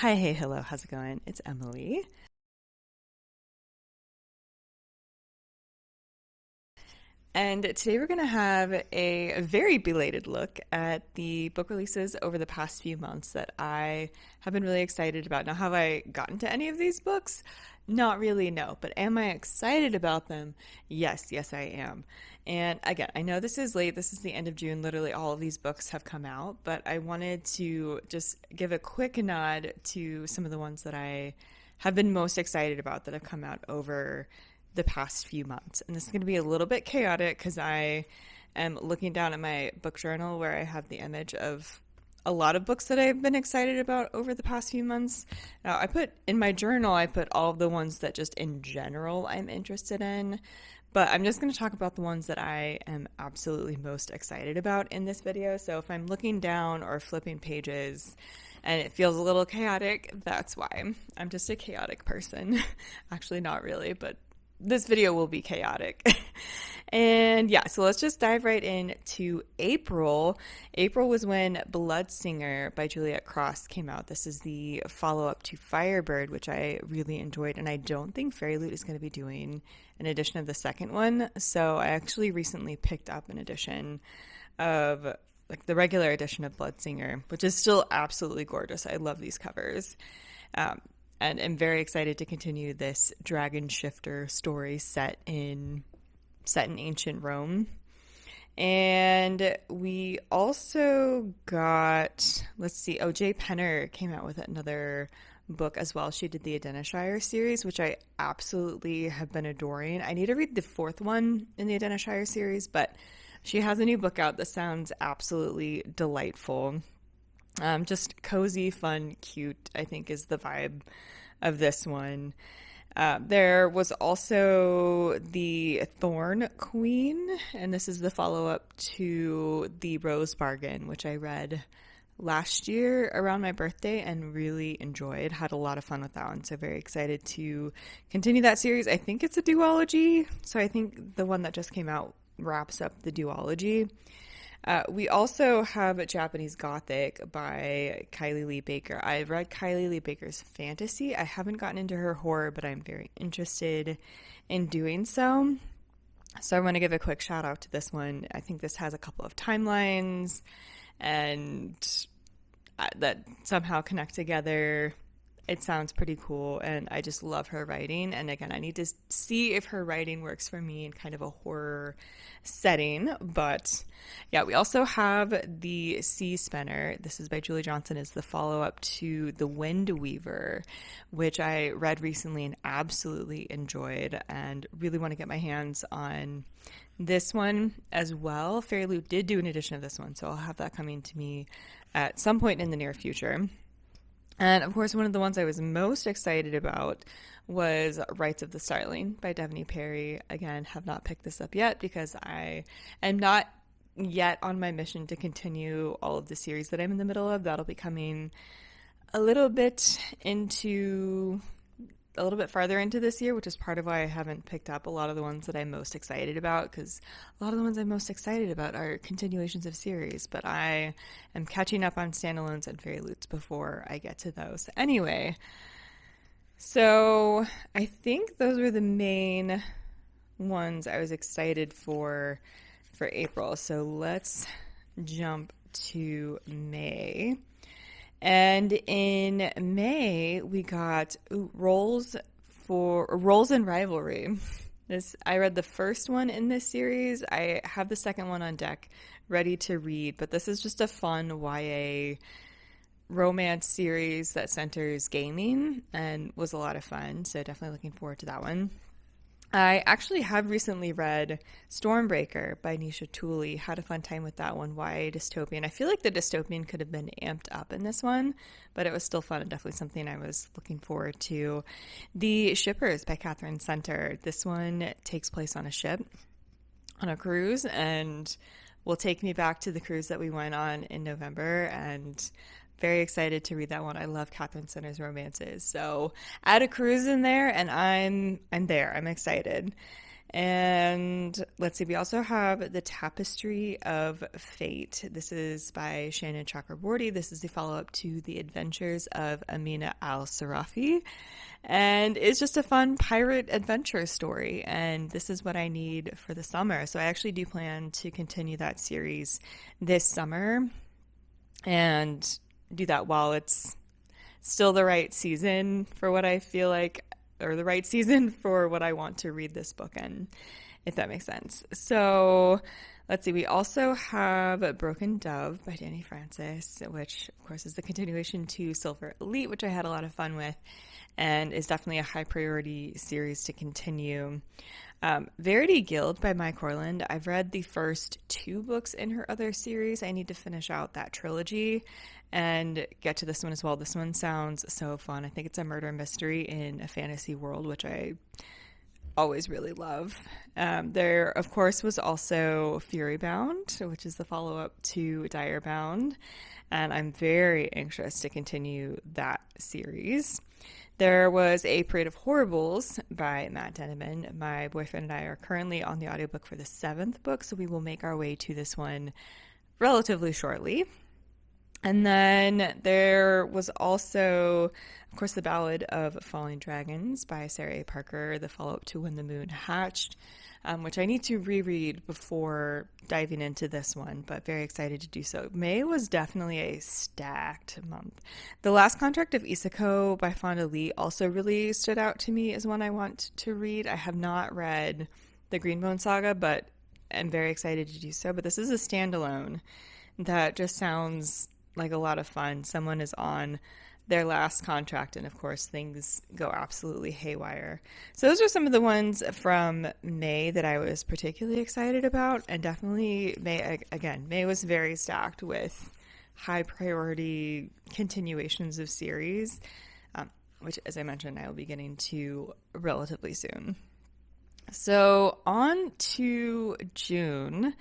Hi, hey, hello, how's it going? It's Emily. And today we're going to have a very belated look at the book releases over the past few months that I have been really excited about. Now, have I gotten to any of these books? Not really, no. But am I excited about them? Yes, yes, I am. And again, I know this is late. This is the end of June. Literally, all of these books have come out. But I wanted to just give a quick nod to some of the ones that I have been most excited about that have come out over the past few months. And this is going to be a little bit chaotic because I am looking down at my book journal where I have the image of a lot of books that I've been excited about over the past few months. Now, I put in my journal, I put all of the ones that just in general I'm interested in. But I'm just going to talk about the ones that I am absolutely most excited about in this video. So if I'm looking down or flipping pages and it feels a little chaotic, that's why. I'm just a chaotic person. Actually, not really, but this video will be chaotic. And yeah, so let's just dive right into April. April was when Blood Singer by Juliet Cross came out. This is the follow-up to Firebird, which I really enjoyed, and I don't think Fairy Loot is going to be doing an edition of the second one. So I actually recently picked up an edition of like the regular edition of Blood Singer, which is still absolutely gorgeous. I love these covers. And I'm very excited to continue this dragon shifter story set in ancient Rome. And we also got, let's see, Jay Penner came out with another book as well. She did the Adenashire series, which I absolutely have been adoring. I need to read the fourth one in the Adenashire series, but she has a new book out that sounds absolutely delightful. Just cozy, fun, cute, I think is the vibe of this one. There was also the Thorn Queen, and this is the follow-up to the Rose Bargain, which I read last year around my birthday and really enjoyed. Had a lot of fun with that one, so very excited to continue that series. I think it's a duology, so I think the one that just came out wraps up the duology. We also have Japanese Gothic by Kylie Lee Baker. I've read Kylie Lee Baker's fantasy. I haven't gotten into her horror, but I'm very interested in doing so. So I want to give a quick shout out to this one. I think this has a couple of timelines and that somehow connect together. It sounds pretty cool, and I just love her writing. And again, I need to see if her writing works for me in kind of a horror setting. But yeah, we also have the Sea Spinner. This is by Julie Johnson. It's the follow-up to The Wind Weaver, which I read recently and absolutely enjoyed, and really want to get my hands on this one as well. Fairy Loot did do an edition of this one, so I'll have that coming to me at some point in the near future. And of course, one of the ones I was most excited about was Rites of the Starling by Devney Perry. Again, have not picked this up yet because I am not yet on my mission to continue all of the series that I'm in the middle of. That'll be coming a little bit farther into this year, which is part of why I haven't picked up a lot of the ones that I'm most excited about, because a lot of the ones I'm most excited about are continuations of series, but I am catching up on standalones and Fairy Loots before I get to those. Anyway, so I think those were the main ones I was excited for April. So let's jump to May. And in May, we got Roles and Rivalry. I read the first one in this series. I have the second one on deck, ready to read. But this is just a fun YA romance series that centers gaming and was a lot of fun. So definitely looking forward to that one. I actually have recently read Stormbreaker by Nisha Tooley. Had a fun time with that one. YA dystopian. I feel like the dystopian could have been amped up in this one, but it was still fun and definitely something I was looking forward to. The Shippers by Catherine Center. This one takes place on a ship, on a cruise, and will take me back to the cruise that we went on in November, and very excited to read that one. I love Catherine Center's romances. So add a cruise in there and I'm there. I'm excited. And let's see, we also have The Tapestry of Fate. This is by Shannon Chakraborty. This is the follow-up to The Adventures of Amina al-Sarafi. And it's just a fun pirate adventure story. And this is what I need for the summer. So I actually do plan to continue that series this summer and do that while it's still the right season for what I feel like, or the right season for what I want to read this book in, if that makes sense. So let's see, we also have Broken Dove by Danny Francis, which of course is the continuation to Silver Elite, which I had a lot of fun with and is definitely a high priority series to continue. Verity Guild by Mai Corland. I've read the first 2 books in her other series. I need to finish out that trilogy and get to this one as well. This one sounds so fun. I think it's a murder mystery in a fantasy world, which I always really love. There, of course, was also Furybound, which is the follow-up to Direbound, and I'm very anxious to continue that series. There was A Parade of Horribles by Matt Denneman. My boyfriend and I are currently on the audiobook for the 7th book, so we will make our way to this one relatively shortly. And then there was also, of course, The Ballad of Falling Dragons by Sarah A. Parker, the follow-up to When the Moon Hatched, which I need to reread before diving into this one, but very excited to do so. May was definitely a stacked month. The Last Contract of Isako by Fonda Lee also really stood out to me as one I want to read. I have not read the Greenbone Saga, but I'm very excited to do so. But this is a standalone that just sounds like a lot of fun. Someone is on their last contract, and of course things go absolutely haywire. So those are some of the ones from May that I was particularly excited about, and definitely May was very stacked with high priority continuations of series, which, as I mentioned, I will be getting to relatively soon. So on to June.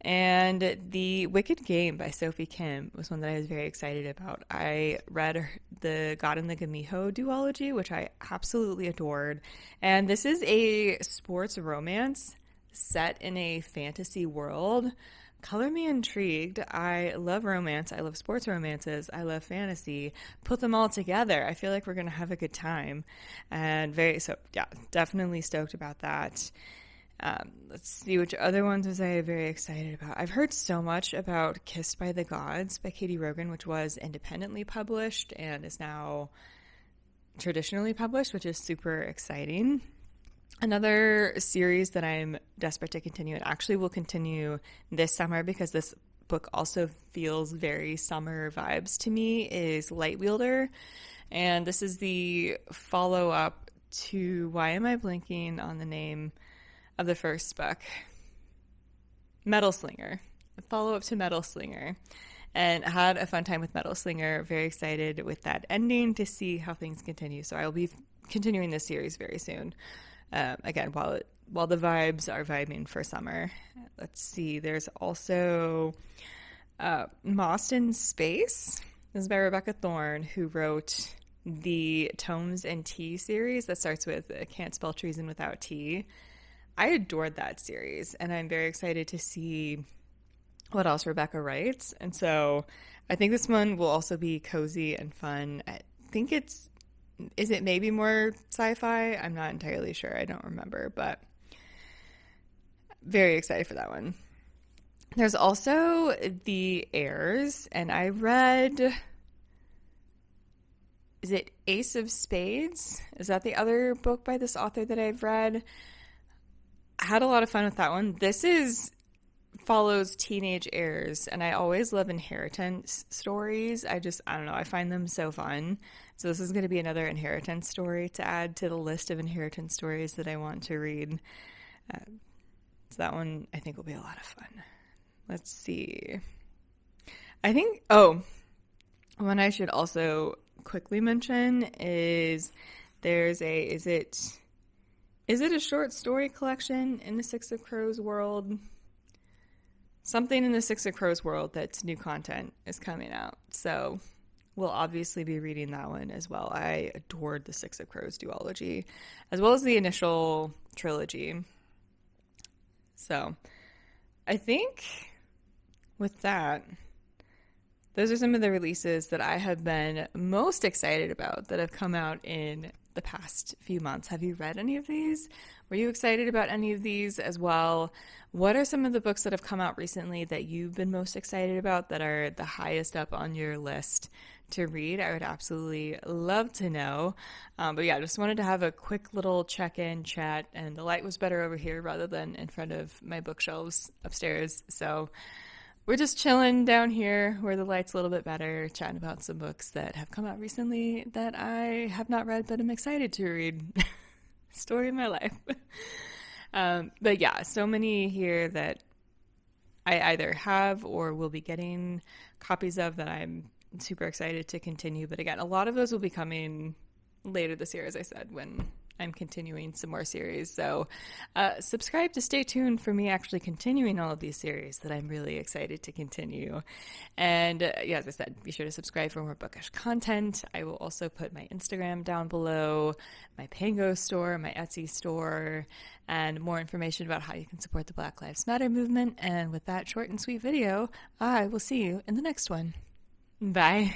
And The Wicked Game by Sophie Kim was one that I was very excited about. I read the God and the Gamiho duology, which I absolutely adored. And this is a sports romance set in a fantasy world. Color me intrigued. I love romance. I love sports romances. I love fantasy. Put them all together. I feel like we're going to have a good time. And definitely stoked about that. Let's see, which other ones was I very excited about. I've heard so much about Kissed by the Gods by Katie Rogan, which was independently published and is now traditionally published, which is super exciting. Another series that I'm desperate to continue, and actually will continue this summer because this book also feels very summer vibes to me, is Lightwielder. And this is the follow-up to, why am I blanking on the name of the first book? Metal Slinger. A follow-up to Metal Slinger. And had a fun time with Metal Slinger. Very excited with that ending to see how things continue. So I will be continuing this series very soon. Again, while the vibes are vibing for summer. Let's see. There's also Lost in Space. This is by Rebecca Thorne, who wrote the Tomes and Tea series that starts with Can't Spell Treason Without Tea. I adored that series, and I'm very excited to see what else Rebecca writes. And so I think this one will also be cozy and fun. I think is it maybe more sci-fi? I'm not entirely sure. I don't remember, but very excited for that one. There's also The Heirs, and I read, is it Ace of Spades? Is that the other book by this author that I've read? I had a lot of fun with that one. This follows teenage heirs, and I always love inheritance stories. I don't know, I find them so fun. So this is going to be another inheritance story to add to the list of inheritance stories that I want to read. So that one I think will be a lot of fun. Let's see. I think, one I should also quickly mention is there's is it a short story collection in the Six of Crows world? Something in the Six of Crows world that's new content is coming out. So we'll obviously be reading that one as well. I adored the Six of Crows duology, as well as the initial trilogy. So I think with that, those are some of the releases that I have been most excited about that have come out in the past few months. Have you read any of these? Were you excited about any of these as well? What are some of the books that have come out recently that you've been most excited about that are the highest up on your list to read? I would absolutely love to know. But yeah, just wanted to have a quick little check-in chat, and the light was better over here rather than in front of my bookshelves upstairs. So we're just chilling down here where the light's a little bit better, chatting about some books that have come out recently that I have not read but I'm excited to read. Story of my life. But yeah, so many here that I either have or will be getting copies of that I'm super excited to continue. But again, a lot of those will be coming later this year, as I said, when I'm continuing some more series. So subscribe to stay tuned for me actually continuing all of these series that I'm really excited to continue. And yeah, as I said, be sure to subscribe for more bookish content. I will also put my Instagram down below, my Pango store, my Etsy store, and more information about how you can support the Black Lives Matter movement. And with that short and sweet video, I will see you in the next one. Bye.